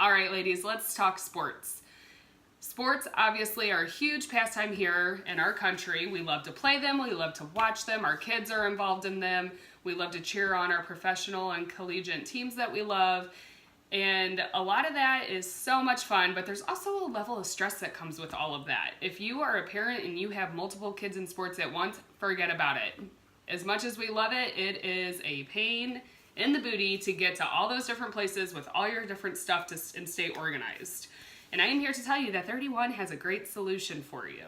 All right, ladies, let's talk sports. Sports obviously are a huge pastime here in our country. We love to play them, we love to watch them, our kids are involved in them, we love to cheer on our professional and collegiate teams that we love, and a lot of that is so much fun, but there's also a level of stress that comes with all of that. If you are a parent and you have multiple kids in sports at once, forget about it. As much as we love it, it is a pain in the booty to get to all those different places with all your different stuff and stay organized. And I am here to tell you that 31 has a great solution for you.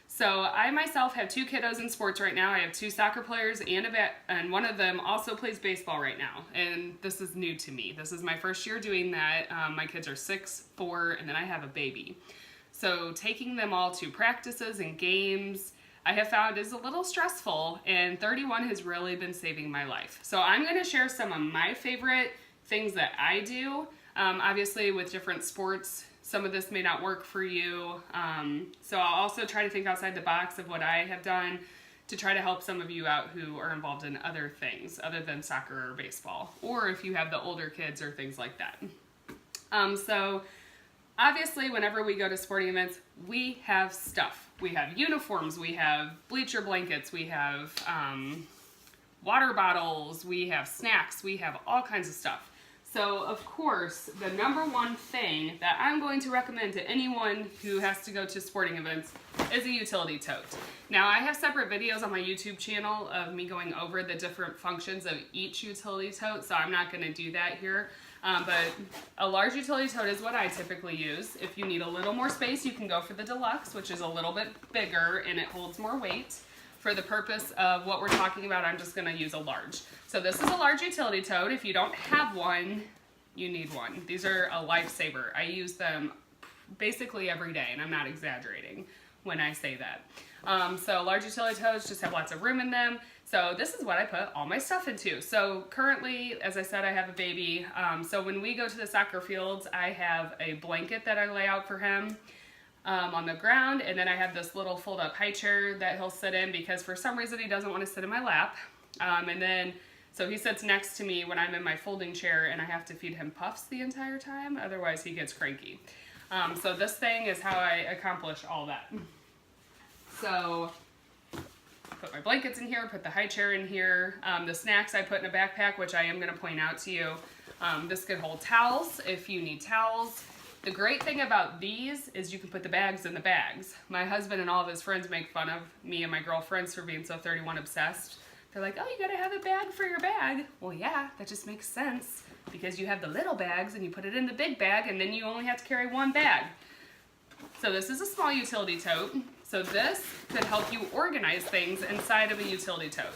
So I myself have 2 kiddos in sports right now. I have 2 soccer players and one of them also plays baseball right now. And this is new to me. This is my first year doing that. My kids are 6, 4, and then I have a baby. So taking them all to practices and games, I have found is a little stressful, and 31 has really been saving my life. So I'm going to share some of my favorite things that I do. Obviously with different sports, some of this may not work for you. So I'll also try to think outside the box of what I have done to try to help some of you out who are involved in other things other than soccer or baseball, or if you have the older kids or things like that. So obviously, whenever we go to sporting events, we have stuff. We have uniforms, we have bleacher blankets, we have water bottles, we have snacks, we have all kinds of stuff. So, of course, the number one thing that I'm going to recommend to anyone who has to go to sporting events is a utility tote. Now, I have separate videos on my YouTube channel of me going over the different functions of each utility tote, so I'm not going to do that here. But a large utility tote is what I typically use. If you need a little more space, you can go for the deluxe, which is a little bit bigger and it holds more weight. For the purpose of what we're talking about, I'm just going to use a large. So this is a large utility tote. If you don't have one, you need one. These are a lifesaver. I use them basically every day, and I'm not exaggerating when I say that. So large utility totes just have lots of room in them. So this is what I put all my stuff into. So currently, as I said, I have a baby. So when we go to the soccer fields, I have a blanket that I lay out for him on the ground. And then I have this little fold up high chair that he'll sit in because for some reason he doesn't want to sit in my lap. So he sits next to me when I'm in my folding chair and I have to feed him puffs the entire time. Otherwise he gets cranky. So this thing is how I accomplish all that. So put my blankets in here, put the high chair in here. The snacks I put in a backpack, which I am going to point out to you. This could hold towels if you need towels. The great thing about these is you can put the bags in the bags. My husband and all of his friends make fun of me and my girlfriends for being so 31 obsessed. They're like, oh, you gotta have a bag for your bag. Well, yeah, that just makes sense because you have the little bags and you put it in the big bag and then you only have to carry one bag. So this is a small utility tote. So this could help you organize things inside of a utility tote.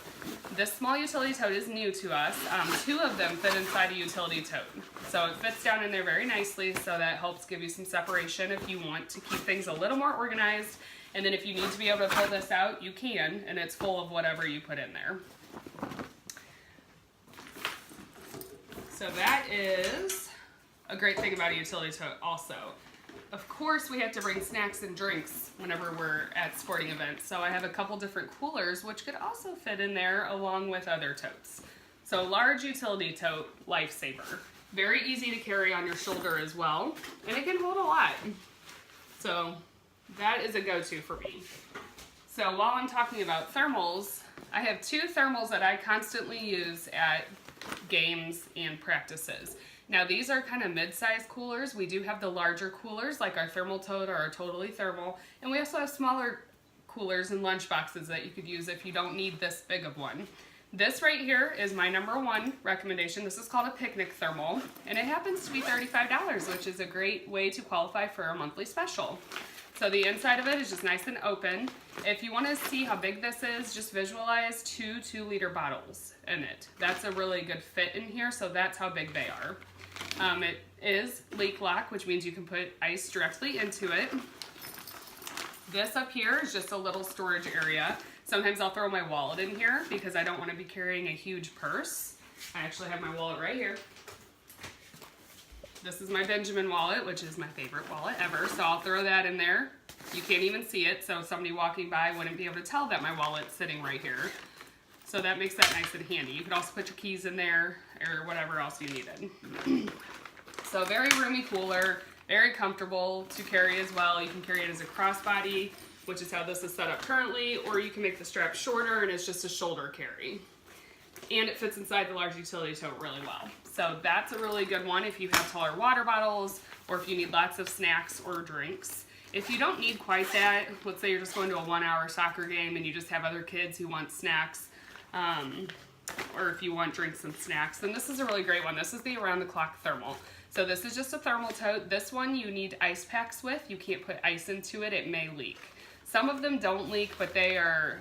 This small utility tote is new to us. 2 of them fit inside a utility tote. So it fits down in there very nicely, so that helps give you some separation if you want to keep things a little more organized. And then if you need to be able to pull this out, you can, and it's full of whatever you put in there. So that is a great thing about a utility tote also. Of course, we have to bring snacks and drinks whenever we're at sporting events. So I have a couple different coolers, which could also fit in there along with other totes. So large utility tote, lifesaver. Very easy to carry on your shoulder as well, and it can hold a lot. So that is a go-to for me. So while I'm talking about thermals, I have 2 thermals that I constantly use at games and practices. Now these are kind of mid-size coolers. We do have the larger coolers like our thermal tote or our totally thermal, and we also have smaller coolers and lunch boxes that you could use if you don't need this big of one. This right here is my number 1 recommendation. This is called a picnic thermal, and it happens to be $35, which is a great way to qualify for a monthly special. So the inside of it is just nice and open. If you want to see how big this is, just visualize 2 2-liter bottles in it. That's a really good fit in here, so that's how big they are. It is leak lock, which means you can put ice directly into it. This up here is just a little storage area. Sometimes I'll throw my wallet in here because I don't want to be carrying a huge purse. I actually have my wallet right here. This is my Benjamin wallet, which is my favorite wallet ever, so I'll throw that in there. You can't even see it, so somebody walking by wouldn't be able to tell that my wallet's sitting right here. So that makes that nice and handy. You could also put your keys in there or whatever else you needed. So very roomy cooler, very comfortable to carry as well. You can carry it as a crossbody, which is how this is set up currently, or you can make the strap shorter and it's just a shoulder carry. And it fits inside the large utility tote really well. So that's a really good one if you have taller water bottles or if you need lots of snacks or drinks. If you don't need quite that, let's say you're just going to a 1-hour soccer game and you just have other kids who want snacks, or if you want drinks and snacks, then this is a really great one. This is the Around the Clock Thermal. So this is just a thermal tote. This one you need ice packs with. You can't put ice into it, it may leak. Some of them don't leak, but they are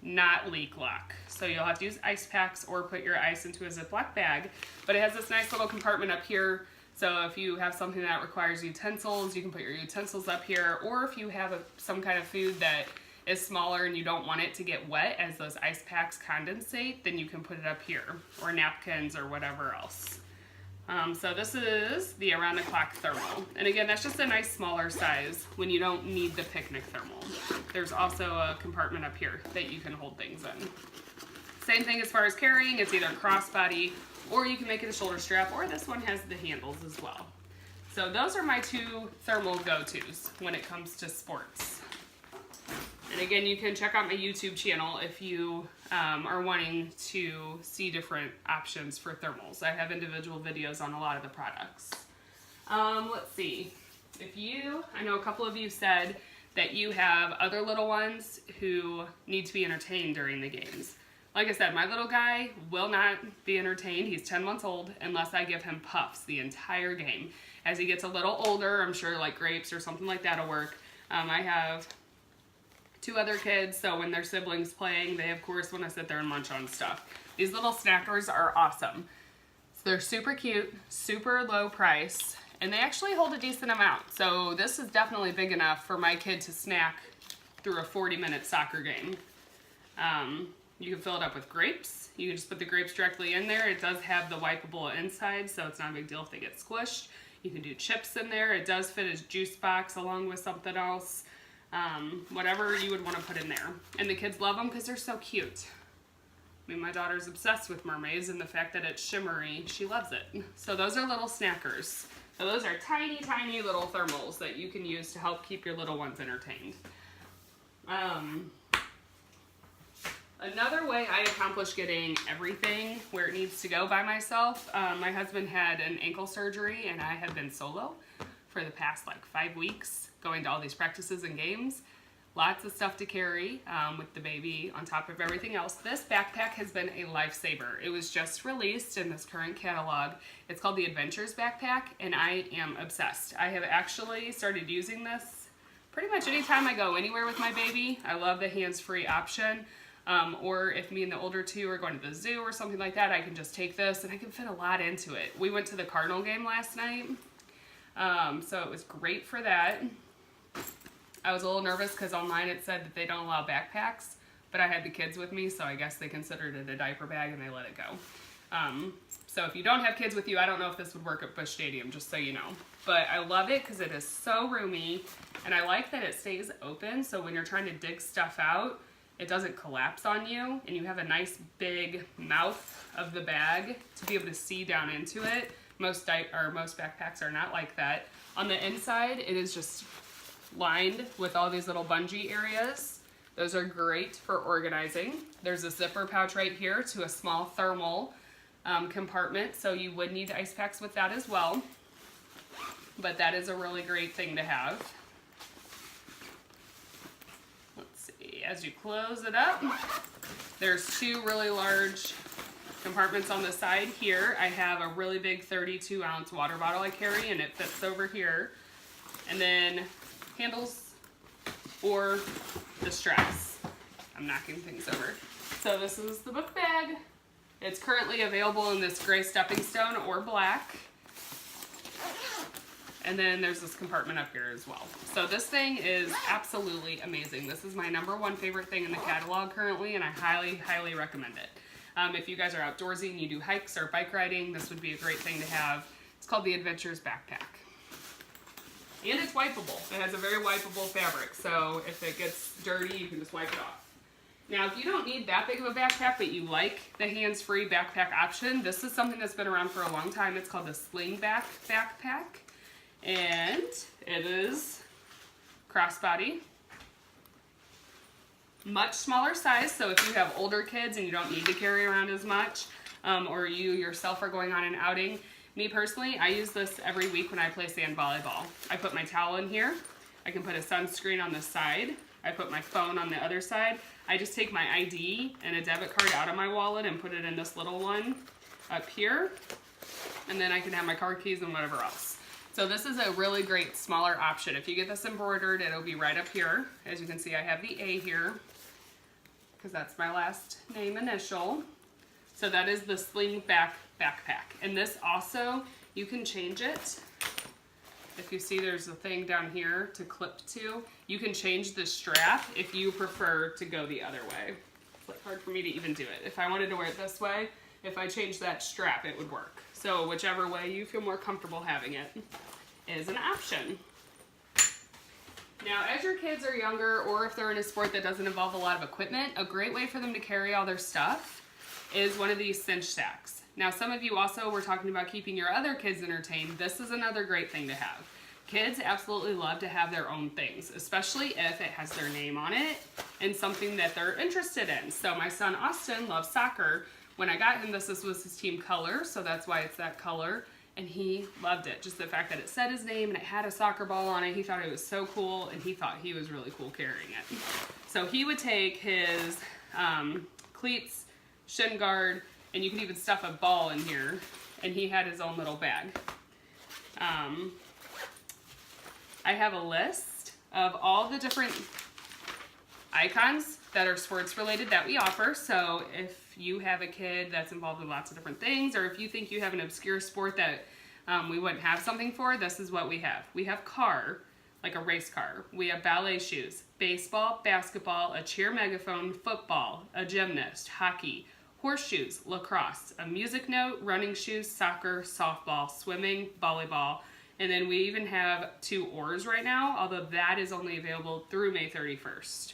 not leak lock. So you'll have to use ice packs or put your ice into a Ziploc bag. But it has this nice little compartment up here. So if you have something that requires utensils, you can put your utensils up here. Or if you have some kind of food that is smaller and you don't want it to get wet as those ice packs condensate, then you can put it up here. Or napkins or whatever else. So this is the Around the Clock Thermal. And again, that's just a nice smaller size when you don't need the picnic thermal. There's also a compartment up here that you can hold things in. Same thing as far as carrying, it's either crossbody or you can make it a shoulder strap, or this one has the handles as well. So those are my two thermal go-tos when it comes to sports. And again, you can check out my YouTube channel if you are wanting to see different options for thermals. I have individual videos on a lot of the products. Let's see. I know a couple of you said that you have other little ones who need to be entertained during the games. Like I said, my little guy will not be entertained. He's 10 months old unless I give him puffs the entire game. As he gets a little older, I'm sure like grapes or something like that will work. I have 2 other kids, so when their siblings playing, they of course want to sit there and munch on stuff. These little snackers are awesome. So they're super cute, super low price, and they actually hold a decent amount. So this is definitely big enough for my kid to snack through a 40-minute soccer game. You can fill it up with grapes. You can just put the grapes directly in there. It does have the wipeable inside, so it's not a big deal if they get squished. You can do chips in there. It does fit as juice box along with something else. Whatever you would want to put in there. And the kids love them because they're so cute. I mean, my daughter's obsessed with mermaids and the fact that it's shimmery, she loves it. So those are little snackers. So those are tiny, tiny little thermals that you can use to help keep your little ones entertained. Another way I accomplish getting everything where it needs to go by myself, my husband had an ankle surgery and I have been solo for the past like 5 weeks, going to all these practices and games. Lots of stuff to carry with the baby on top of everything else. This backpack has been a lifesaver. It was just released in this current catalog. It's called the Adventures Backpack, and I am obsessed. I have actually started using this pretty much anytime I go anywhere with my baby. I love the hands-free option. Or if me and the older 2 are going to the zoo or something like that, I can just take this and I can fit a lot into it. We went to the Cardinal game last night. So it was great for that. I was a little nervous because online it said that they don't allow backpacks, but I had the kids with me, so I guess they considered it a diaper bag and they let it go. So if you don't have kids with you, I don't know if this would work at Busch Stadium, just so you know. But I love it because it is so roomy, and I like that it stays open, so when you're trying to dig stuff out, it doesn't collapse on you, and you have a nice big mouth of the bag to be able to see down into it. Most backpacks are not like that. On the inside, it is just lined with all these little bungee areas. Those are great for organizing. There's a zipper pouch right here to a small thermal compartment, so you would need ice packs with that as well. But that is a really great thing to have. Let's see, as you close it up, there's 2 really large compartments on the side here. I have a really big 32-ounce water bottle I carry, and it fits over here. And then handles or the straps. I'm knocking things over. So this is the book bag. It's currently available in this gray stepping stone or black. And then there's this compartment up here as well. So this thing is absolutely amazing. This is my #1 favorite thing in the catalog currently, and I highly, highly recommend it. If you guys are outdoorsy and you do hikes or bike riding, this would be a great thing to have. It's called the Adventures Backpack. And it's wipeable. It has a very wipeable fabric, so if it gets dirty, you can just wipe it off. Now, if you don't need that big of a backpack, but you like the hands-free backpack option, this is something that's been around for a long time. It's called the Slingback backpack, and it is crossbody. Much smaller size, so if you have older kids and you don't need to carry around as much, or you yourself are going on an outing. Me personally, I use this every week when I play sand volleyball. I put my towel in here. I can put a sunscreen on the side. I put my phone on the other side. I just take my ID and a debit card out of my wallet and put it in this little one up here. And then I can have my car keys and whatever else. So this is a really great smaller option. If you get this embroidered, it'll be right up here. As you can see, I have the A here because that's my last name initial. So that is the Slingback backpack. And this also, you can change it. If you see there's a thing down here to clip to, you can change the strap if you prefer to go the other way. It's like hard for me to even do it. If I wanted to wear it this way, if I changed that strap, it would work. So whichever way you feel more comfortable having it is an option. Now, as your kids are younger, or if they're in a sport that doesn't involve a lot of equipment, a great way for them to carry all their stuff is one of these cinch sacks. Now, some of you also were talking about keeping your other kids entertained. This is another great thing to have. Kids absolutely love to have their own things, especially if it has their name on it and something that they're interested in. So my son Austin loves soccer. When I got him this was his team color, so that's why it's that color. And he loved it. Just the fact that it said his name and it had a soccer ball on it, he thought it was so cool, and he thought he was really cool carrying it. So he would take his cleats, shin guard, and you can even stuff a ball in here, and he had his own little bag. I have a list of all the different icons that are sports related that we offer. So if you have a kid that's involved in lots of different things, or if you think you have an obscure sport that we wouldn't have something for, this is what we have. We have car, like a race car. We have ballet shoes, baseball, basketball, a cheer megaphone, football, a gymnast, hockey, horseshoes, lacrosse, a music note, running shoes, soccer, softball, swimming, volleyball, and then we even have 2 oars right now, although that is only available through May 31st.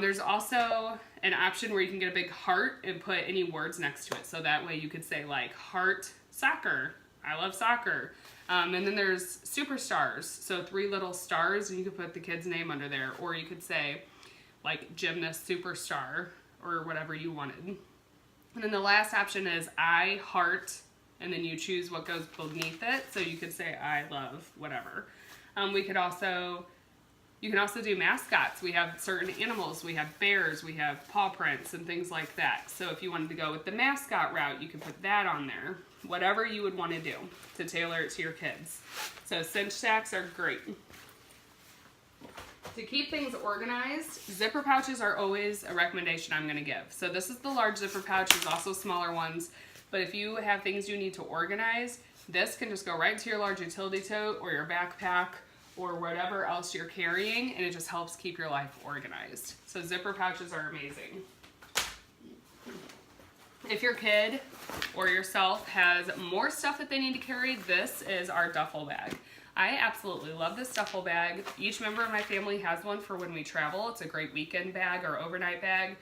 There's also an option where you can get a big heart and put any words next to it. So that way you could say like heart soccer, I love soccer. And then there's superstars, so 3 little stars, and you could put the kid's name under there. Or you could say like gymnast superstar or whatever you wanted. And then the last option is I heart, and then you choose what goes beneath it. So you could say I love whatever. You can also do mascots. We have certain animals. We have bears, we have paw prints and things like that. So if you wanted to go with the mascot route, you could put that on there. Whatever you would want to do to tailor it to your kids. So cinch sacks are great. To keep things organized, zipper pouches are always a recommendation I'm going to give. So this is the large zipper pouch. There's also smaller ones. But if you have things you need to organize, this can just go right into your large utility tote or your backpack or whatever else you're carrying, and it just helps keep your life organized. So zipper pouches are amazing. If your kid or yourself has more stuff that they need to carry, this is our duffel bag. I absolutely love this duffel bag. Each member of my family has one for when we travel. It's a great weekend bag or overnight bag.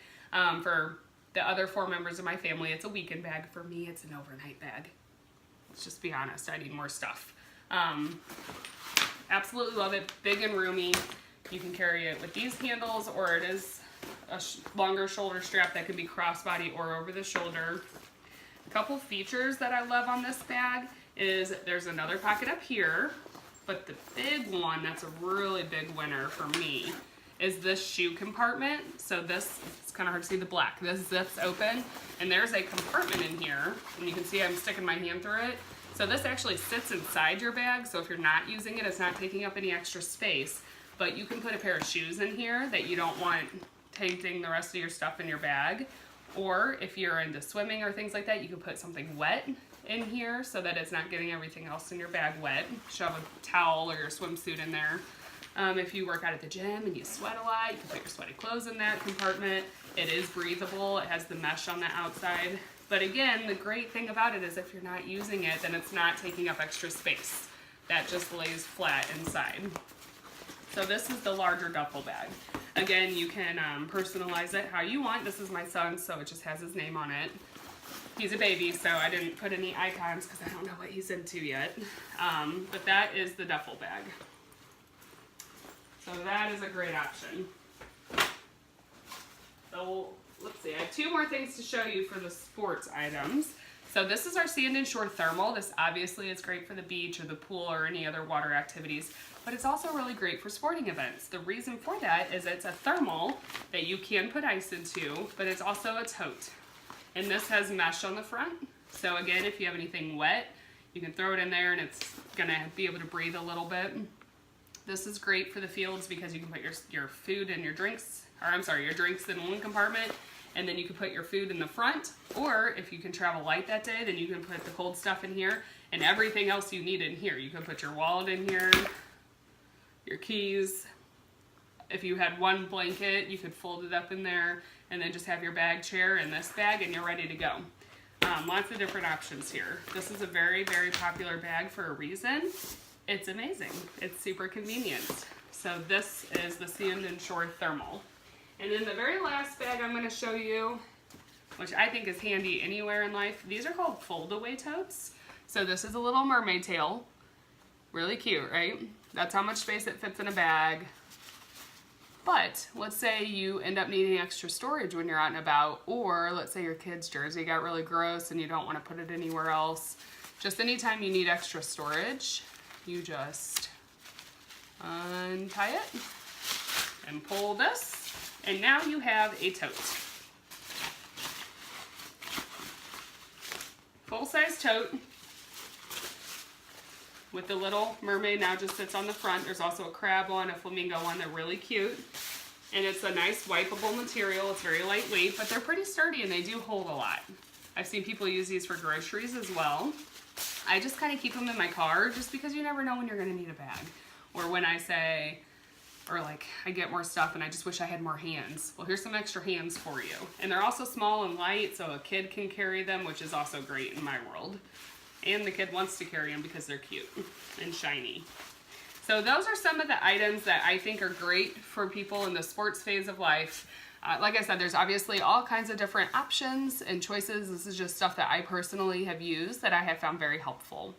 For the other 4 members of my family, it's a weekend bag. For me, it's an overnight bag. Let's just be honest, I need more stuff. Absolutely love it, big and roomy. You can carry it with these handles, or it is a longer shoulder strap that can be crossbody or over the shoulder. A couple features that I love on this bag is there's another pocket up here, but the big one that's a really big winner for me is this shoe compartment. So this, it's kind of hard to see the black. This zips open, and there's a compartment in here, and you can see I'm sticking my hand through it. So this actually sits inside your bag, so if you're not using it, it's not taking up any extra space. But you can put a pair of shoes in here that you don't want tainting the rest of your stuff in your bag. Or if you're into swimming or things like that, you can put something wet in here so that it's not getting everything else in your bag wet. Shove a towel or your swimsuit in there. If you work out at the gym and you sweat a lot, you can put your sweaty clothes in that compartment. It is breathable. It has the mesh on the outside. But again, the great thing about it is if you're not using it, then it's not taking up extra space. That just lays flat inside. So this is the larger duffel bag. Again, you can personalize it how you want. This is my son, so it just has his name on it. He's a baby, so I didn't put any icons because I don't know what he's into yet. But that is the duffel bag. So that is a great option. So let's see, I have two more things to show you for the sports items. So this is our Sand and Shore Thermal. This obviously is great for the beach or the pool or any other water activities, but it's also really great for sporting events. The reason for that is it's a thermal that you can put ice into, but it's also a tote. And this has mesh on the front. So again, if you have anything wet, you can throw it in there and it's gonna be able to breathe a little bit. This is great for the fields because you can put your food and your drinks, or I'm sorry, your drinks in one compartment, and then you can put your food in the front. Or if you can travel light that day, then you can put the cold stuff in here and everything else you need in here. You can put your wallet in here, your keys. If you had one blanket, you could fold it up in there and then just have your bag chair in this bag and you're ready to go. Lots of different options here. This is a very, very popular bag for a reason. It's amazing. It's super convenient. So this is the Sand and Shore Thermal. And then the very last bag I'm going to show you, which I think is handy anywhere in life, these are called fold-away totes. So this is a little mermaid tail. Really cute, right? That's how much space it fits in a bag. But let's say you end up needing extra storage when you're out and about, or let's say your kid's jersey got really gross and you don't want to put it anywhere else. Just anytime you need extra storage, you just untie it and pull this, and now you have a tote. Full-size tote with the little mermaid now just sits on the front. There's also a crab one, a flamingo one. They're really cute. And it's a nice wipeable material. It's very lightweight, but they're pretty sturdy and they do hold a lot. I've seen people use these for groceries as well. I just kind of keep them in my car just because you never know when you're going to need a bag. Or when I say, or like I get more stuff and I just wish I had more hands. Well, here's some extra hands for you. And they're also small and light, so a kid can carry them, which is also great in my world. And the kid wants to carry them because they're cute and shiny. So those are some of the items that I think are great for people in the sports phase of life. Like I said, there's obviously all kinds of different options and choices. This is just stuff that I personally have used that I have found very helpful.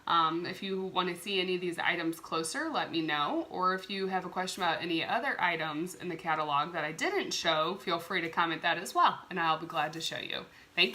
If you want to see any of these items closer, let me know. Or if you have a question about any other items in the catalog that I didn't show, feel free to comment that as well, and I'll be glad to show you. Thank you.